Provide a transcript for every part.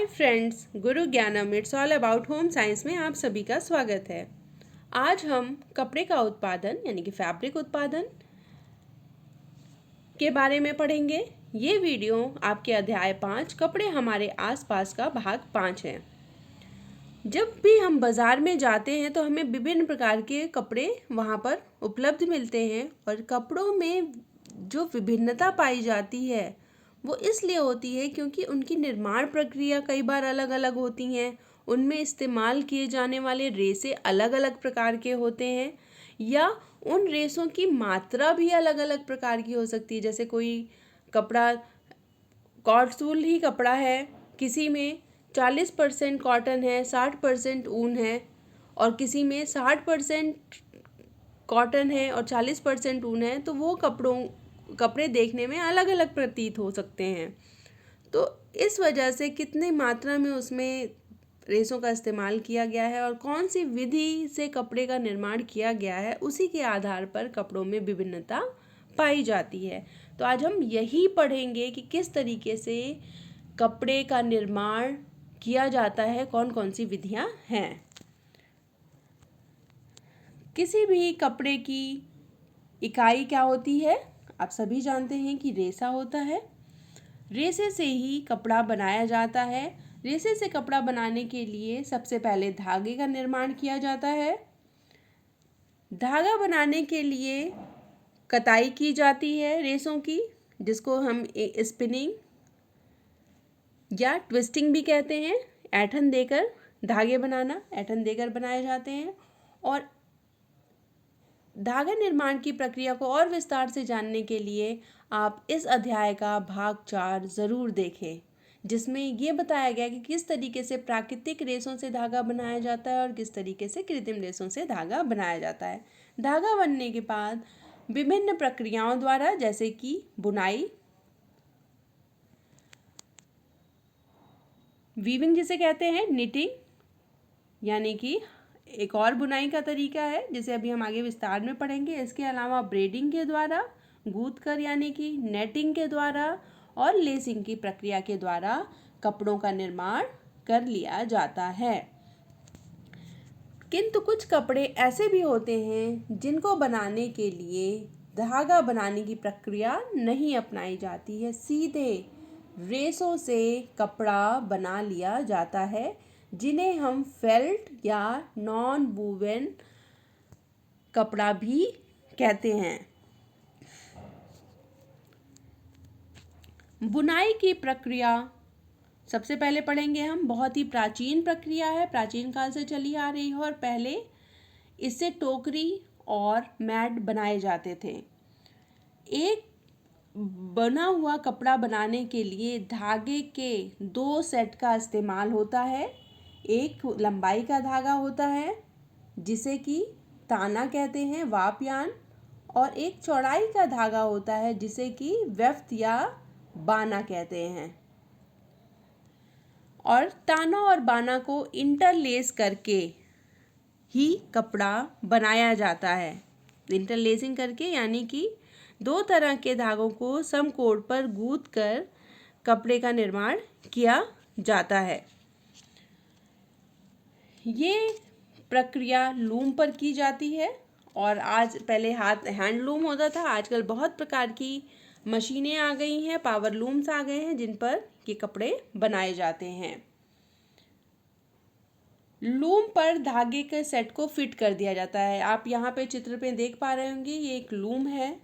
Hi friends, गुरु ज्ञानम it's all about home science में आप सभी का स्वागत है। आज हम कपड़े का उत्पादन यानी कि फैब्रिक उत्पादन के बारे में पढ़ेंगे। ये वीडियो आपके अध्याय 5 कपड़े हमारे आसपास का भाग 5 है। जब भी हम बाज़ार में जाते हैं तो हमें विभिन्न प्रकार के कपड़े वहाँ पर उपलब्ध मिलते हैं और कपड़ों में जो विभिन्नता पाई जाती है वो इसलिए होती है क्योंकि उनकी निर्माण प्रक्रिया कई बार अलग अलग होती हैं। उनमें इस्तेमाल किए जाने वाले रेसे अलग अलग प्रकार के होते हैं या उन रेसों की मात्रा भी अलग अलग प्रकार की हो सकती है। जैसे कोई कपड़ा कॉटसूल ही कपड़ा है, किसी में 40% कॉटन है, 60% ऊन है और किसी में 60% कॉटन है और 40% ऊन है, तो वो कपड़े देखने में अलग अलग प्रतीत हो सकते हैं। तो इस वजह से कितनी मात्रा में उसमें रेसों का इस्तेमाल किया गया है और कौन सी विधि से कपड़े का निर्माण किया गया है, उसी के आधार पर कपड़ों में विभिन्नता पाई जाती है। तो आज हम यही पढ़ेंगे कि किस तरीके से कपड़े का निर्माण किया जाता है, कौन कौन सी विधियां हैं। किसी भी कपड़े की इकाई क्या होती है? आप सभी जानते हैं कि रेसा होता है। रेसे से ही कपड़ा बनाया जाता है। रेसे से कपड़ा बनाने के लिए सबसे पहले धागे का निर्माण किया जाता है। धागा बनाने के लिए कताई की जाती है रेसों की, जिसको हम स्पिनिंग या ट्विस्टिंग भी कहते हैं। ऐंठन देकर धागे बनाना, ऐंठन देकर बनाए जाते हैं। और धागा निर्माण की प्रक्रिया को और विस्तार से जानने के लिए आप इस अध्याय का भाग 4 ज़रूर देखें, जिसमें ये बताया गया कि किस तरीके से प्राकृतिक रेशों से धागा बनाया जाता है और किस तरीके से कृत्रिम रेशों से धागा बनाया जाता है। धागा बनने के बाद विभिन्न प्रक्रियाओं द्वारा, जैसे कि बुनाई, वीविंग जिसे कहते हैं, निटिंग यानी कि एक और बुनाई का तरीका है जिसे अभी हम आगे विस्तार में पढ़ेंगे। इसके अलावा ब्रेडिंग के द्वारा, गूंथ कर यानी कि नेटिंग के द्वारा और लेसिंग की प्रक्रिया के द्वारा कपड़ों का निर्माण कर लिया जाता है। किंतु कुछ कपड़े ऐसे भी होते हैं जिनको बनाने के लिए धागा बनाने की प्रक्रिया नहीं अपनाई जाती है, सीधे रेसों से कपड़ा बना लिया जाता है, जिन्हें हम फेल्ट या नॉन वूवन कपड़ा भी कहते हैं। बुनाई की प्रक्रिया सबसे पहले पढ़ेंगे हम। बहुत ही प्राचीन प्रक्रिया है, प्राचीन काल से चली आ रही है और पहले इससे टोकरी और मैट बनाए जाते थे। एक बना हुआ कपड़ा बनाने के लिए धागे के 2 सेट का इस्तेमाल होता है। एक लंबाई का धागा होता है जिसे कि ताना कहते हैं, वापयान, और एक चौड़ाई का धागा होता है जिसे कि वेफ्त या बाना कहते हैं। और ताना और बाना को इंटरलेस करके ही कपड़ा बनाया जाता है। इंटरलेसिंग करके यानी कि 2 तरह के धागों को समकोण पर गूंथ कर कपड़े का निर्माण किया जाता है। ये प्रक्रिया लूम पर की जाती है और आज पहले हैंडलूम होता था, आजकल बहुत प्रकार की मशीनें आ गई हैं, पावर लूम्स आ गए हैं जिन पर ये कपड़े बनाए जाते हैं। लूम पर धागे के सेट को फिट कर दिया जाता है। आप यहाँ पे चित्र पे देख पा रहे होंगे, ये एक लूम है।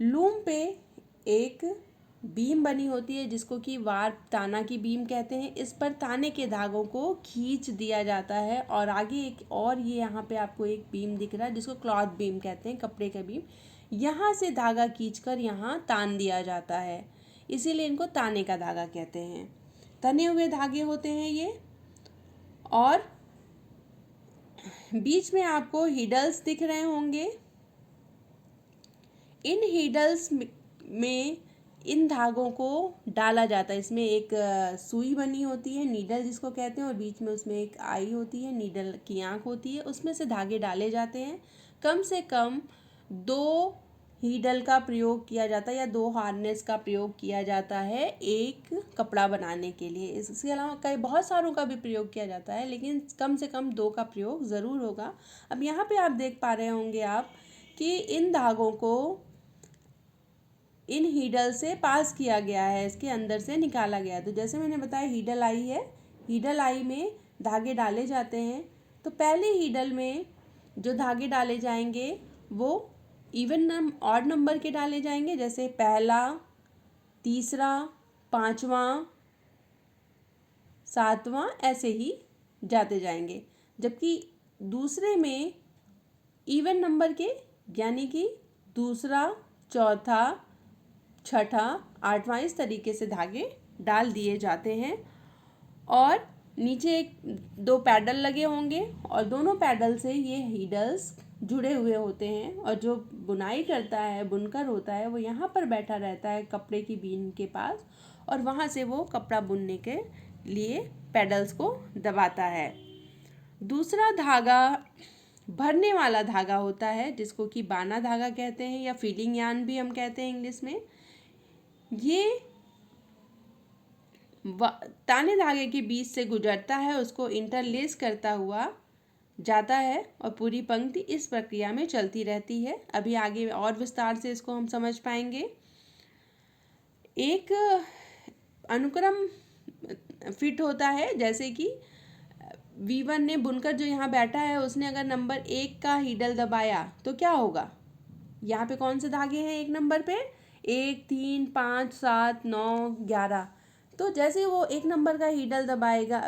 लूम पे एक बीम बनी होती है जिसको कि वार ताना की बीम कहते हैं। इस पर ताने के धागों को खींच दिया जाता है और आगे एक और ये यहाँ पे आपको एक बीम दिख रहा है जिसको क्लॉथ बीम कहते हैं, कपड़े का बीम। यहाँ से धागा खींचकर यहाँ तान दिया जाता है, इसीलिए इनको ताने का धागा कहते हैं। तने हुए धागे होते हैं ये। और बीच में आपको हीडल्स दिख रहे होंगे। इन हीडल्स में इन धागों को डाला जाता है। इसमें एक सुई बनी होती है, नीडल जिसको कहते हैं, और बीच में उसमें एक आई होती है, नीडल की आँख होती है। उसमें से धागे डाले जाते हैं। कम से कम 2 हीडल का प्रयोग किया जाता है या 2 हार्नेस का प्रयोग किया जाता है एक कपड़ा बनाने के लिए। इसके अलावा कई बहुत सारों का भी प्रयोग किया जाता है, लेकिन कम से कम 2 का प्रयोग ज़रूर होगा। अब यहाँ पे आप देख पा रहे होंगे आप कि इन धागों को इन हीडल से पास किया गया है, इसके अंदर से निकाला गया है। तो जैसे मैंने बताया हीडल आई है, हीडल आई में धागे डाले जाते हैं। तो पहले हीडल में जो धागे डाले जाएंगे वो इवन ऑड नंबर के डाले जाएंगे, जैसे पहला, तीसरा, पांचवा, सातवां, ऐसे ही जाते जाएंगे। जबकि दूसरे में इवन नंबर के, यानी कि दूसरा, चौथा, छठा, आठवां, इस तरीके से धागे डाल दिए जाते हैं। और नीचे 2 पैडल लगे होंगे और दोनों पैडल से ये हीडल्स जुड़े हुए होते हैं। और जो बुनाई करता है, बुनकर होता है, वो यहाँ पर बैठा रहता है कपड़े की बीन के पास, और वहाँ से वो कपड़ा बुनने के लिए पैडल्स को दबाता है। दूसरा धागा भरने वाला धागा होता है, जिसको कि बाना धागा कहते हैं या फीलिंग यार्न भी हम कहते हैं इंग्लिश में। ये ताने धागे के बीच से गुजरता है, उसको इंटरलेस करता हुआ जाता है और पूरी पंक्ति इस प्रक्रिया में चलती रहती है। अभी आगे और विस्तार से इसको हम समझ पाएंगे। एक अनुक्रम फिट होता है, जैसे कि V1 ने बुनकर जो यहाँ बैठा है उसने अगर नंबर 1 का हीडल दबाया तो क्या होगा। यहाँ पे कौन से धागे हैं 1 नंबर पे, 1, 3, 5, 7, 9, 11। तो जैसे वो 1 नंबर का हीडल दबाएगा,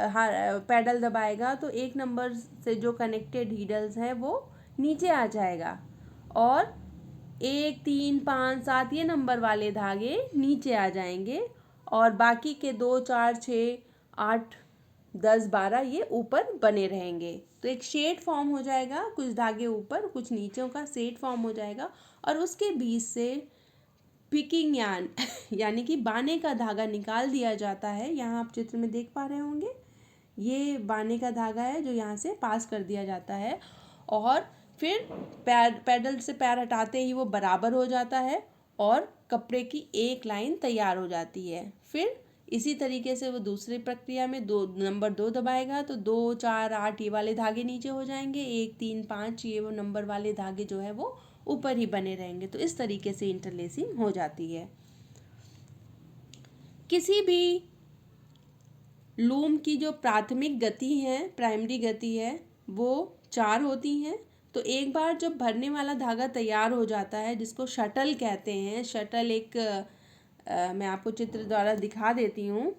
पैडल दबाएगा, तो 1 नंबर से जो कनेक्टेड हीडल्स हैं वो नीचे आ जाएगा और 1, 3, 5, 7 ये नंबर वाले धागे नीचे आ जाएंगे और बाकी के 2, 4, 6, 8, 10, 12 ये ऊपर बने रहेंगे। तो एक शेड फॉर्म हो जाएगा, कुछ धागे ऊपर कुछ नीचे का शेड फॉर्म हो जाएगा और उसके बीच से पिकिंग यार्न यानी कि बाने का धागा निकाल दिया जाता है। यहाँ आप चित्र में देख पा रहे होंगे, ये बाने का धागा है जो यहाँ से पास कर दिया जाता है और फिर पैडल से पैर हटाते ही वो बराबर हो जाता है और कपड़े की एक लाइन तैयार हो जाती है। फिर इसी तरीके से वो दूसरी प्रक्रिया में नंबर 2 दबाएगा तो 2, 4, 8 ये वाले धागे नीचे हो जाएंगे, 1, 3, 5 ये वो नंबर वाले धागे जो है वो ऊपर ही बने रहेंगे। तो इस तरीके से इंटरलेसिंग हो जाती है। किसी भी लूम की जो प्राथमिक गति है, प्राइमरी गति है, वो 4 होती हैं। तो एक बार जब भरने वाला धागा तैयार हो जाता है, जिसको शटल कहते हैं, शटल एक मैं आपको चित्र द्वारा दिखा देती हूँ।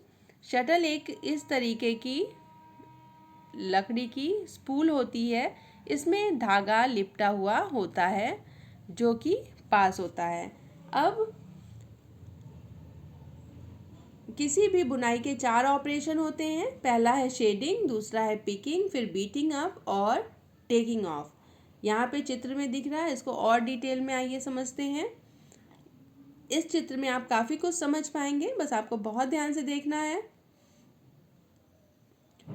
शटल एक इस तरीके की लकड़ी की स्पूल होती है, इसमें धागा लिपटा हुआ होता है जो कि पास होता है। अब किसी भी बुनाई के 4 ऑपरेशन होते हैं। पहला है शेडिंग, दूसरा है पिकिंग, फिर बीटिंग अप और टेकिंग ऑफ। यहाँ पे चित्र में दिख रहा है, इसको और डिटेल में आइए समझते हैं। इस चित्र में आप काफ़ी कुछ समझ पाएंगे, बस आपको बहुत ध्यान से देखना है।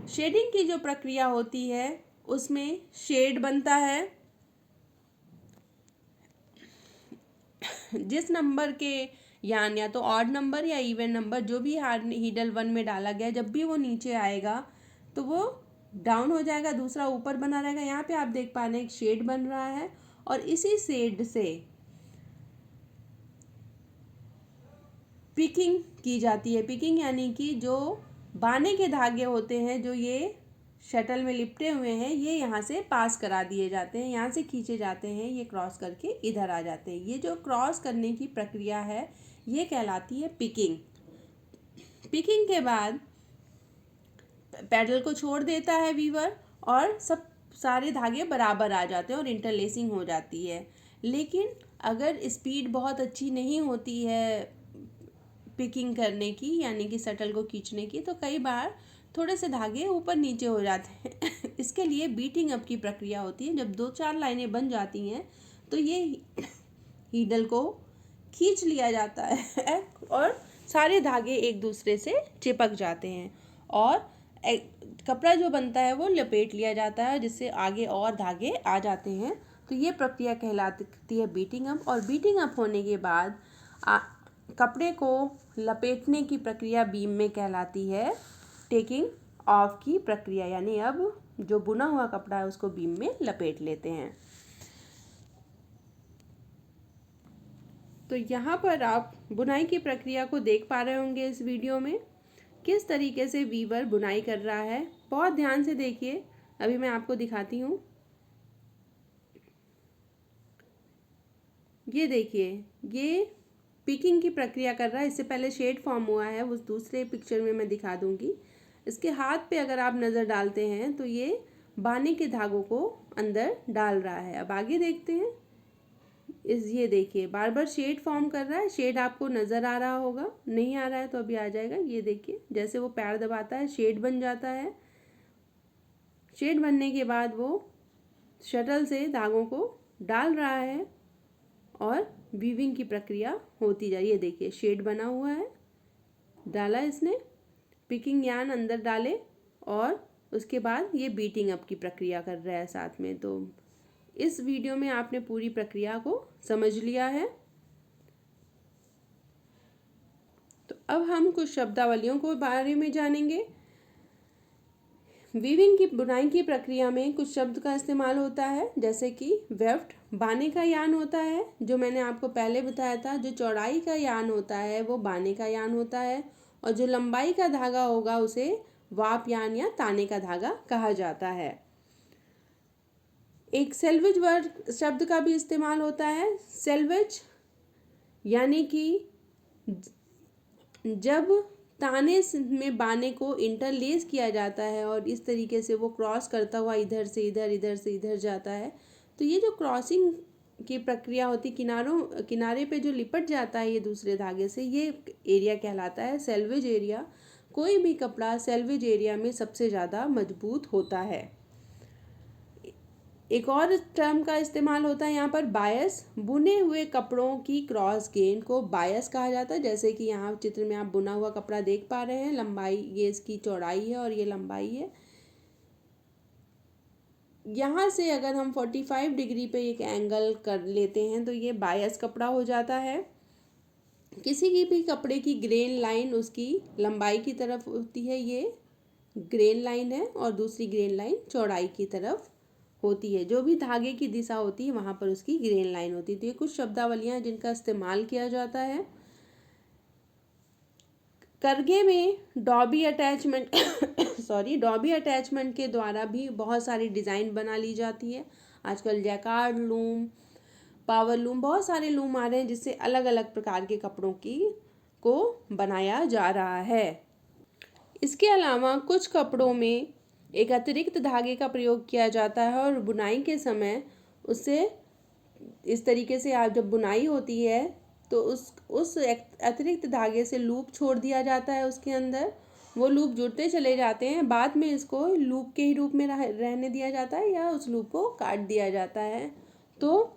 शेडिंग की जो प्रक्रिया होती है उसमें शेड बनता है। जिस नंबर के या तो ऑड नंबर या इवन नंबर जो भी हीडल 1 में डाला गया, जब भी वो नीचे आएगा तो वो डाउन हो जाएगा, दूसरा ऊपर बना रहेगा। यहाँ पे आप देख पा रहे हैं एक शेड बन रहा है और इसी शेड से पिकिंग की जाती है। पिकिंग यानी कि जो बाने के धागे होते हैं जो ये शटल में लिपटे हुए हैं, ये यहाँ से पास करा दिए जाते हैं, यहाँ से खींचे जाते हैं, ये क्रॉस करके इधर आ जाते हैं। ये जो क्रॉस करने की प्रक्रिया है ये कहलाती है पिकिंग। पिकिंग के बाद पैडल को छोड़ देता है वीवर और सारे धागे बराबर आ जाते हैं और इंटरलेसिंग हो जाती है। लेकिन अगर स्पीड बहुत अच्छी नहीं होती है पिकिंग करने की, यानी कि शटल को खींचने की, तो कई बार थोड़े से धागे ऊपर नीचे हो जाते हैं। इसके लिए बीटिंग अप की प्रक्रिया होती है। जब 2-4 लाइनें बन जाती हैं तो ये हीडल को खींच लिया जाता है और सारे धागे एक दूसरे से चिपक जाते हैं और कपड़ा जो बनता है वो लपेट लिया जाता है, जिससे आगे और धागे आ जाते हैं। तो ये प्रक्रिया कहलाती है बीटिंग अप। और बीटिंग अप होने के बाद कपड़े को लपेटने की प्रक्रिया बीम में कहलाती है टेकिंग ऑफ की प्रक्रिया, यानी अब जो बुना हुआ कपड़ा है उसको बीम में लपेट लेते हैं। तो यहाँ पर आप बुनाई की प्रक्रिया को देख पा रहे होंगे इस वीडियो में, किस तरीके से वीवर बुनाई कर रहा है। बहुत ध्यान से देखिए, अभी मैं आपको दिखाती हूँ। ये देखिए, ये पिकिंग की प्रक्रिया कर रहा है। इससे पहले शेड फॉर्म हुआ है, उस दूसरे पिक्चर में मैं दिखा दूंगी। इसके हाथ पे अगर आप नज़र डालते हैं तो ये बाने के धागों को अंदर डाल रहा है। अब आगे देखते हैं। ये देखिए, बार बार शेड फॉर्म कर रहा है। शेड आपको नज़र आ रहा होगा, नहीं आ रहा है तो अभी आ जाएगा। ये देखिए, जैसे वो पैर दबाता है शेड बन जाता है। शेड बनने के बाद वो शटल से धागों को डाल रहा है और वीविंग की प्रक्रिया होती जाए। ये देखिए, शेड बना हुआ है, डाला इसने, पिकिंग यार्न अंदर डाले और उसके बाद ये बीटिंग अप की प्रक्रिया कर रहा है साथ में। तो इस वीडियो में आपने पूरी प्रक्रिया को समझ लिया है। तो अब हम कुछ शब्दावलियों के बारे में जानेंगे। वीविंग की बुनाई की प्रक्रिया में कुछ शब्द का इस्तेमाल होता है, जैसे कि वेफ्ट बाने का यान होता है, जो मैंने आपको पहले बताया था। जो चौड़ाई का यान होता है वो बाने का यान होता है, और जो लंबाई का धागा होगा उसे वाप यान या ताने का धागा कहा जाता है। एक सेल्वेज वर्ड शब्द का भी इस्तेमाल होता है। सेल्वेज यानी कि जब ताने में बाने को इंटरलेस किया जाता है और इस तरीके से वो क्रॉस करता हुआ इधर से इधर, इधर से इधर जाता है, तो ये जो क्रॉसिंग की प्रक्रिया होती, किनारे पे जो लिपट जाता है ये दूसरे धागे से, ये एरिया कहलाता है सेल्वेज एरिया। कोई भी कपड़ा सेल्वेज एरिया में सबसे ज़्यादा मजबूत होता है। एक और टर्म का इस्तेमाल होता है यहाँ पर, बायस। बुने हुए कपड़ों की क्रॉस गेन को बायस कहा जाता है। जैसे कि यहाँ चित्र में आप बुना हुआ कपड़ा देख पा रहे हैं, लंबाई ये इसकी चौड़ाई है और ये लंबाई है। यहाँ से अगर हम 45 डिग्री पे एक एंगल कर लेते हैं तो ये बायस कपड़ा हो जाता है। किसी की भी कपड़े की ग्रेन लाइन उसकी लंबाई की तरफ होती है, ये ग्रेन लाइन है, और दूसरी ग्रेन लाइन चौड़ाई की तरफ होती है। जो भी धागे की दिशा होती है वहाँ पर उसकी ग्रेन लाइन होती है। तो ये कुछ शब्दावलियाँ हैं जिनका इस्तेमाल किया जाता है। करघे में डॉबी अटैचमेंट डॉबी अटैचमेंट के द्वारा भी बहुत सारी डिज़ाइन बना ली जाती है। आजकल जैकार्ड लूम, पावर लूम, बहुत सारे लूम आ रहे हैं जिससे अलग अलग प्रकार के कपड़ों को बनाया जा रहा है। इसके अलावा कुछ कपड़ों में एक अतिरिक्त धागे का प्रयोग किया जाता है और बुनाई के समय उससे इस तरीके से आप जब बुनाई होती है तो उस अतिरिक्त धागे से लूप छोड़ दिया जाता है उसके अंदर। वो लूप जुड़ते चले जाते हैं, बाद में इसको लूप के ही रूप में रहने दिया जाता है या उस लूप को काट दिया जाता है। तो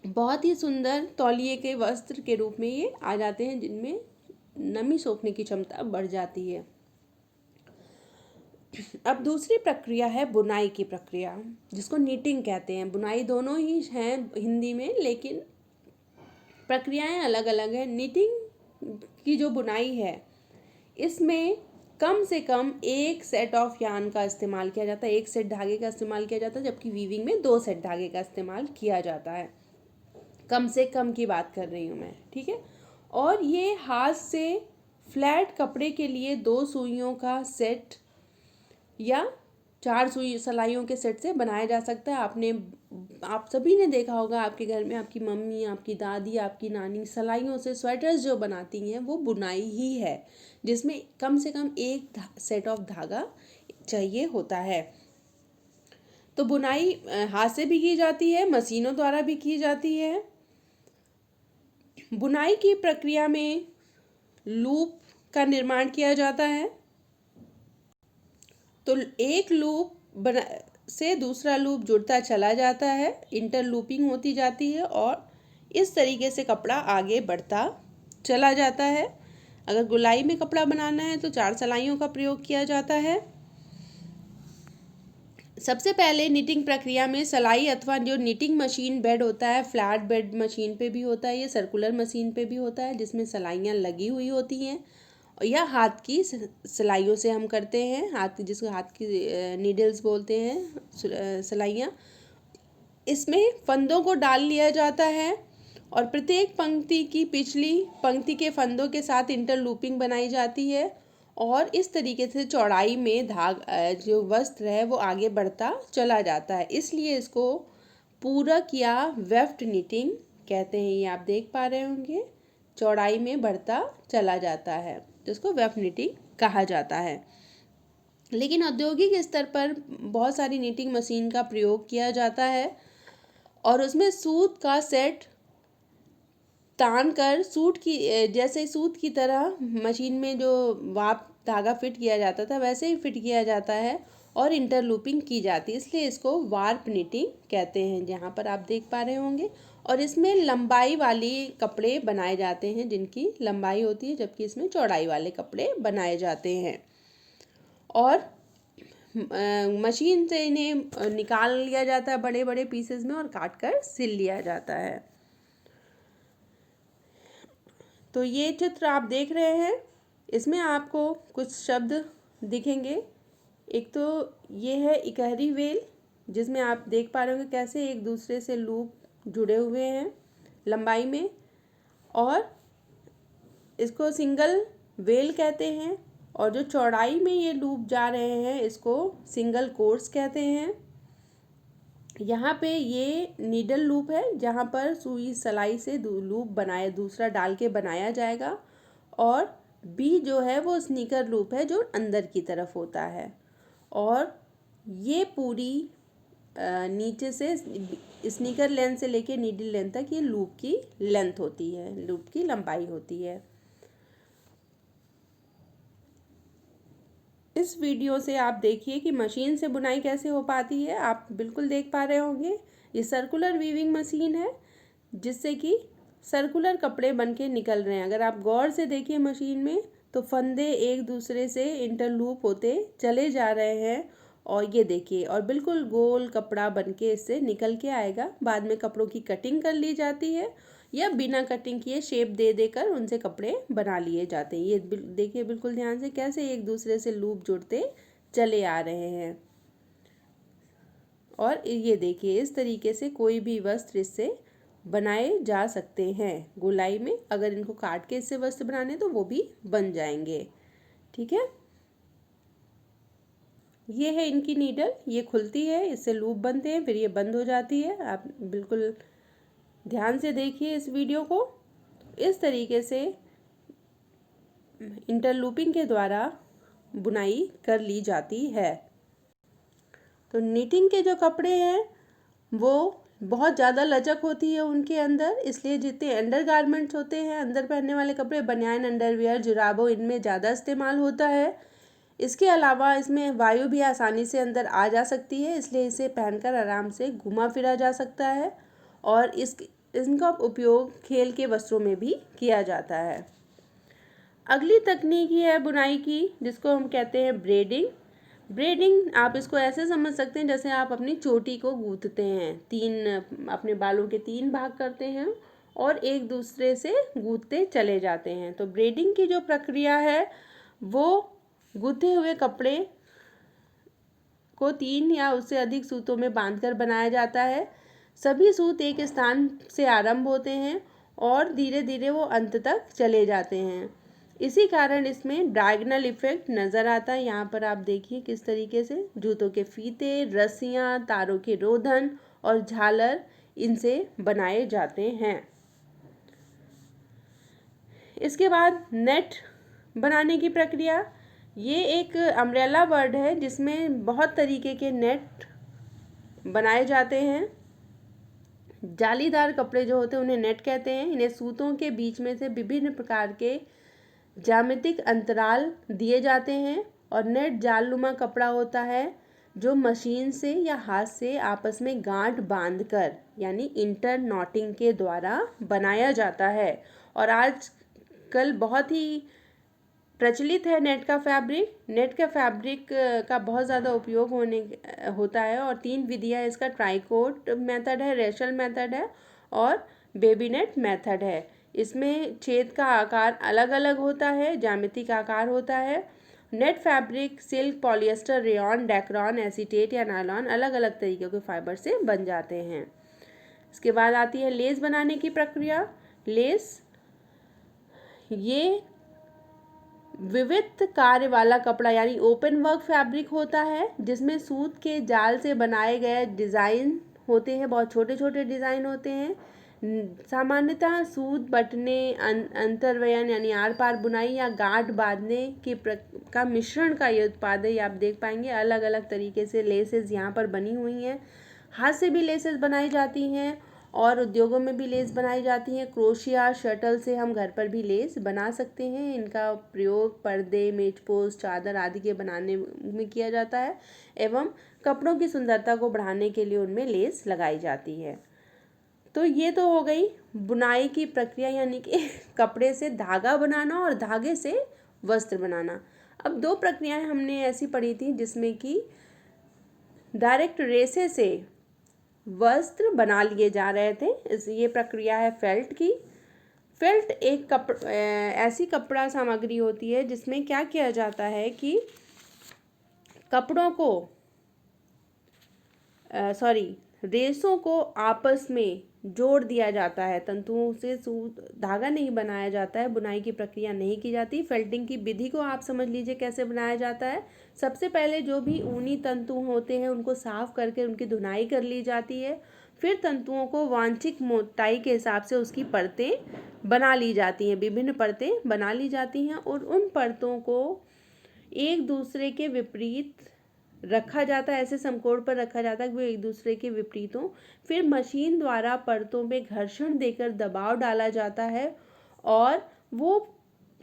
बहुत ही सुंदर तौलिए के वस्त्र के रूप में ये आ जाते हैं, जिनमें नमी सोखने की क्षमता बढ़ जाती है। अब दूसरी प्रक्रिया है बुनाई की प्रक्रिया, जिसको नीटिंग कहते हैं। बुनाई दोनों ही हैं हिंदी में, लेकिन प्रक्रियाएं अलग अलग हैं। नीटिंग की जो बुनाई है इसमें कम से कम एक सेट ऑफ यार्न का इस्तेमाल किया जाता है, एक सेट धागे का इस्तेमाल किया जाता है, जबकि वीविंग में 2 सेट धागे का इस्तेमाल किया जाता है। कम से कम की बात कर रही हूँ मैं, ठीक है। और ये हाथ से फ्लैट कपड़े के लिए 2 सुइयों का सेट या 4 सुई सलाइयों के सेट से बनाया जा सकता है। आप सभी ने देखा होगा, आपके घर में आपकी मम्मी, आपकी दादी, आपकी नानी सलाइयों से स्वेटर्स जो बनाती हैं वो बुनाई ही है, जिसमें कम से कम एक सेट ऑफ धागा चाहिए होता है। तो बुनाई हाथ से भी की जाती है, मशीनों द्वारा भी की जाती है। बुनाई की प्रक्रिया में लूप का निर्माण किया जाता है। तो एक लूप से दूसरा लूप जुड़ता चला जाता है, इंटरलूपिंग होती जाती है और इस तरीके से कपड़ा आगे बढ़ता चला जाता है। अगर गुलाई में कपड़ा बनाना है तो 4 सलाइयों का प्रयोग किया जाता है। सबसे पहले निटिंग प्रक्रिया में सिलाई अथवा जो निटिंग मशीन बेड होता है, फ्लैट बेड मशीन पे भी होता है, ये सर्कुलर मशीन पे भी होता है, जिसमें सिलाइयाँ लगी हुई होती हैं, या हाथ की सिलाइयों से हम करते हैं, जिसको हाथ की नीडल्स बोलते हैं सिलाइयाँ। इसमें फंदों को डाल लिया जाता है और प्रत्येक पंक्ति की पिछली पंक्ति के फंदों के साथ इंटरलूपिंग बनाई जाती है और इस तरीके से चौड़ाई में जो वस्त्र है वो आगे बढ़ता चला जाता है। इसलिए इसको पूरक या वेफ्ट निटिंग कहते हैं। ये आप देख पा रहे होंगे, चौड़ाई में बढ़ता चला जाता है, जिसको वेफ्ट निटिंग कहा जाता है। लेकिन औद्योगिक स्तर पर बहुत सारी निटिंग मशीन का प्रयोग किया जाता है और उसमें सूत का सेट तान कर जैसे सूत की तरह मशीन में जो वाप धागा फिट किया जाता था वैसे ही फिट किया जाता है और इंटरलूपिंग की जाती है, इसलिए इसको वार्प निटिंग कहते हैं, जहाँ पर आप देख पा रहे होंगे। और इसमें लंबाई वाली कपड़े बनाए जाते हैं, जिनकी लंबाई होती है, जबकि इसमें चौड़ाई वाले कपड़े बनाए जाते हैं और मशीन से इन्हें निकाल लिया जाता है बड़े बड़े पीसेस में और काट कर सिल लिया जाता है। तो ये चित्र आप देख रहे हैं, इसमें आपको कुछ शब्द दिखेंगे। एक तो ये है इकहरी वेल, जिसमें आप देख पा रहे होंगे कैसे एक दूसरे से लूप जुड़े हुए हैं लंबाई में, और इसको सिंगल वेल कहते हैं, और जो चौड़ाई में ये लूप जा रहे हैं इसको सिंगल कोर्स कहते हैं। यहाँ पे ये नीडल लूप है, जहाँ पर सुई सलाई से लूप दूसरा डाल के बनाया जाएगा, और बी जो है वो स्नीकर लूप है जो अंदर की तरफ होता है, और ये पूरी नीचे से स्नीकर लेंथ से लेके नीडल लेंथ तक ये लूप की लेंथ होती है, लूप की लंबाई होती है। इस वीडियो से आप देखिए कि मशीन से बुनाई कैसे हो पाती है। आप बिल्कुल देख पा रहे होंगे, ये सर्कुलर वीविंग मशीन है जिससे कि सर्कुलर कपड़े बन के निकल रहे हैं। अगर आप गौर से देखिए मशीन में तो फंदे एक दूसरे से इंटरलूप होते चले जा रहे हैं, और ये देखिए, और बिल्कुल गोल कपड़ा बन के इससे निकल के आएगा। बाद में कपड़ों की कटिंग कर ली जाती है या बिना कटिंग किए शेप दे देकर उनसे कपड़े बना लिए जाते हैं। ये देखिए बिल्कुल ध्यान से कैसे एक दूसरे से लूप जुड़ते चले आ रहे हैं, और ये देखिए इस तरीके से कोई भी वस्त्र इससे बनाए जा सकते हैं। गोलाई में अगर इनको काट के इससे वस्त्र बनाने तो वो भी बन जाएंगे। ठीक है, ये है इनकी नीडल, ये खुलती है, इससे लूप बनते हैं, फिर ये बंद हो जाती है। आप बिल्कुल ध्यान से देखिए इस वीडियो को। इस तरीके से इंटरलूपिंग के द्वारा बुनाई कर ली जाती है। तो निटिंग के जो कपड़े हैं वो बहुत ज़्यादा लचक होती है उनके अंदर, इसलिए जितने अंडरगारमेंट्स होते हैं, अंदर पहनने वाले कपड़े, बनियान, अंडरवियर, जुराबों, इनमें ज़्यादा इस्तेमाल होता है। इसके अलावा इसमें वायु भी आसानी से अंदर आ जा सकती है, इसलिए इसे पहनकर आराम से घुमा फिरा जा सकता है, और इनका उपयोग खेल के वस्त्रों में भी किया जाता है। अगली तकनीक ये है बुनाई की, जिसको हम कहते हैं ब्रेडिंग। ब्रेडिंग आप इसको ऐसे समझ सकते हैं जैसे आप अपनी चोटी को गूंथते हैं, अपने बालों के 3 भाग करते हैं और एक दूसरे से गूंथते चले जाते हैं। तो ब्रेडिंग की जो प्रक्रिया है वो गूंथे हुए कपड़े को 3 या उससे अधिक सूतों में बांधकर बनाया जाता है। सभी सूत एक स्थान से आरंभ होते हैं और धीरे धीरे वो अंत तक चले जाते हैं। इसी कारण इसमें डायगोनल इफेक्ट नज़र आता है। यहाँ पर आप देखिए किस तरीके से जूतों के फीते, रस्सियाँ, तारों के रोधन और झालर इनसे बनाए जाते हैं। इसके बाद नेट बनाने की प्रक्रिया, ये एक अम्ब्रेला वर्ड है जिसमें बहुत तरीके के नेट बनाए जाते हैं। जालीदार कपड़े जो होते हैं उन्हें नेट कहते हैं। इन्हें सूतों के बीच में से विभिन्न प्रकार के ज्यामितिक अंतराल दिए जाते हैं, और नेट जालनुमा कपड़ा होता है जो मशीन से या हाथ से आपस में गांठ बांधकर यानी इंटर नॉटिंग के द्वारा बनाया जाता है। और आजकल बहुत ही प्रचलित है नेट का फैब्रिक। नेट का फैब्रिक का बहुत ज़्यादा उपयोग होता है और 3 विधियाँ इसका ट्राइकोट मेथड है, रेशल मेथड है और बेबी नेट मेथड है। इसमें छेद का आकार अलग अलग होता है, ज्यामिति का आकार होता है। Net fabric silk, polyester, rayon, Dacron, acetate या नायलॉन अलग अलग तरीके के फाइबर से बन जाते हैं। इसके बाद आती है लेस बनाने की प्रक्रिया। लेस ये विविध कार्य वाला कपड़ा यानी ओपन वर्क फैब्रिक होता है, जिसमें सूत के जाल से बनाए गए डिज़ाइन होते हैं, बहुत छोटे छोटे डिज़ाइन होते हैं। सामान्यतः सूत बटने, अंतर्वयन यानी आर पार बुनाई या गांठ बांधने का मिश्रण का ये उत्पाद है। ये आप देख पाएंगे अलग अलग तरीके से लेसेस यहाँ पर बनी हुई हैं। हाथ से भी लेसेस बनाई जाती हैं और उद्योगों में भी लेस बनाई जाती हैं। क्रोशिया, शटल से हम घर पर भी लेस बना सकते हैं। इनका प्रयोग पर्दे, मेजपोश, चादर आदि के बनाने में किया जाता है एवं कपड़ों की सुंदरता को बढ़ाने के लिए उनमें लेस लगाई जाती है। तो ये तो हो गई बुनाई की प्रक्रिया, यानी कि कपड़े से धागा बनाना और धागे से वस्त्र बनाना। अब 2 प्रक्रियाएं हमने ऐसी पढ़ी थी जिसमें कि डायरेक्ट रेसे से वस्त्र बना लिए जा रहे थे। ये प्रक्रिया है फेल्ट की। फेल्ट एक ऐसी कपड़ा सामग्री होती है जिसमें क्या किया जाता है कि कपड़ों को रेसों को आपस में जोड़ दिया जाता है। तंतुओं से सूत धागा नहीं बनाया जाता है, बुनाई की प्रक्रिया नहीं की जाती। फेल्टिंग की विधि को आप समझ लीजिए कैसे बनाया जाता है। सबसे पहले जो भी ऊनी तंतु होते हैं उनको साफ करके उनकी धुनाई कर ली जाती है। फिर तंतुओं को वांछित मोटाई के हिसाब से उसकी परतें बना ली जाती हैं, विभिन्न परतें बना ली जाती हैं और उन परतों को एक दूसरे के विपरीत रखा जाता है, ऐसे समकोण पर रखा जाता है कि वो एक दूसरे के विपरीत हों। फिर मशीन द्वारा परतों में घर्षण देकर दबाव डाला जाता है और वो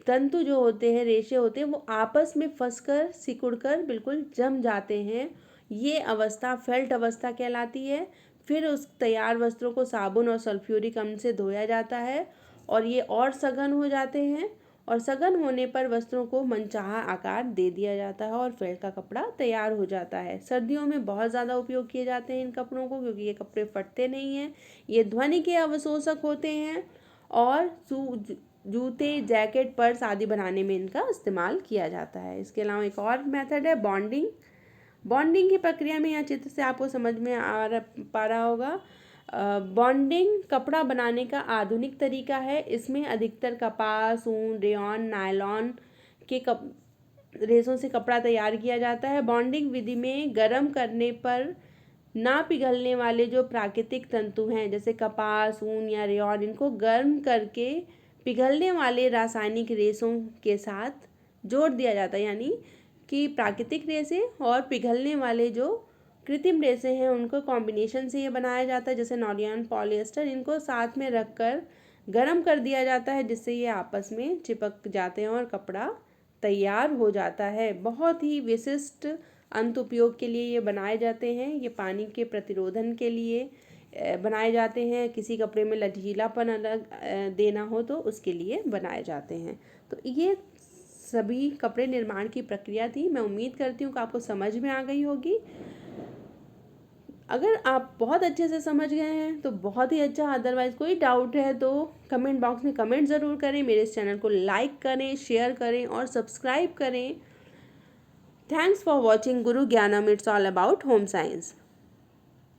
तंतु जो होते हैं, रेशे होते हैं, वो आपस में फंसकर सिकुड़कर बिल्कुल जम जाते हैं। ये अवस्था फेल्ट अवस्था कहलाती है। फिर उस तैयार वस्त्रों को साबुन और सल्फ्यूरिक अम्ल से धोया जाता है और ये और सघन हो जाते हैं और सघन होने पर वस्त्रों को मनचाहा आकार दे दिया जाता है और फेल्ट का कपड़ा तैयार हो जाता है। सर्दियों में बहुत ज़्यादा उपयोग किए जाते हैं इन कपड़ों को, क्योंकि ये कपड़े फटते नहीं हैं, ये ध्वनि के अवशोषक होते हैं और जूते, जैकेट, पर्स आदि बनाने में इनका इस्तेमाल किया जाता है। इसके अलावा एक और मेथड है बॉन्डिंग। बॉन्डिंग की प्रक्रिया में यहाँ चित्र से आपको समझ में पा रहा होगा। बॉन्डिंग कपड़ा बनाने का आधुनिक तरीका है। इसमें अधिकतर कपास, ऊन, रेयॉन, नायलॉन के रेशों से कपड़ा तैयार किया जाता है। बॉन्डिंग विधि में गर्म करने पर ना पिघलने वाले जो प्राकृतिक तंतु हैं जैसे कपास, ऊन या रेयॉन, इनको गर्म करके पिघलने वाले रासायनिक रेशों के साथ जोड़ दिया जाता है। यानी कि प्राकृतिक रेशे और पिघलने वाले जो कृत्रिम रेशे हैं उनको कॉम्बिनेशन से ये बनाया जाता है, जैसे नॉरियन, पॉलिएस्टर, इनको साथ में रखकर गर्म कर दिया जाता है जिससे ये आपस में चिपक जाते हैं और कपड़ा तैयार हो जाता है। बहुत ही विशिष्ट अंत उपयोग के लिए ये बनाए जाते हैं। ये पानी के प्रतिरोधन के लिए बनाए जाते हैं। किसी कपड़े में लचीलापन अलग देना हो तो उसके लिए बनाए जाते हैं। तो ये सभी कपड़े निर्माण की प्रक्रिया थी। मैं उम्मीद करती हूँ कि आपको समझ में आ गई होगी। अगर आप बहुत अच्छे से समझ गए हैं तो बहुत ही अच्छा, अदरवाइज़ कोई डाउट है तो कमेंट बॉक्स में कमेंट ज़रूर करें। मेरे इस चैनल को लाइक करें, शेयर करें और सब्सक्राइब करें। थैंक्स फॉर वॉचिंग गुरु ज्ञानम, it's all about home science.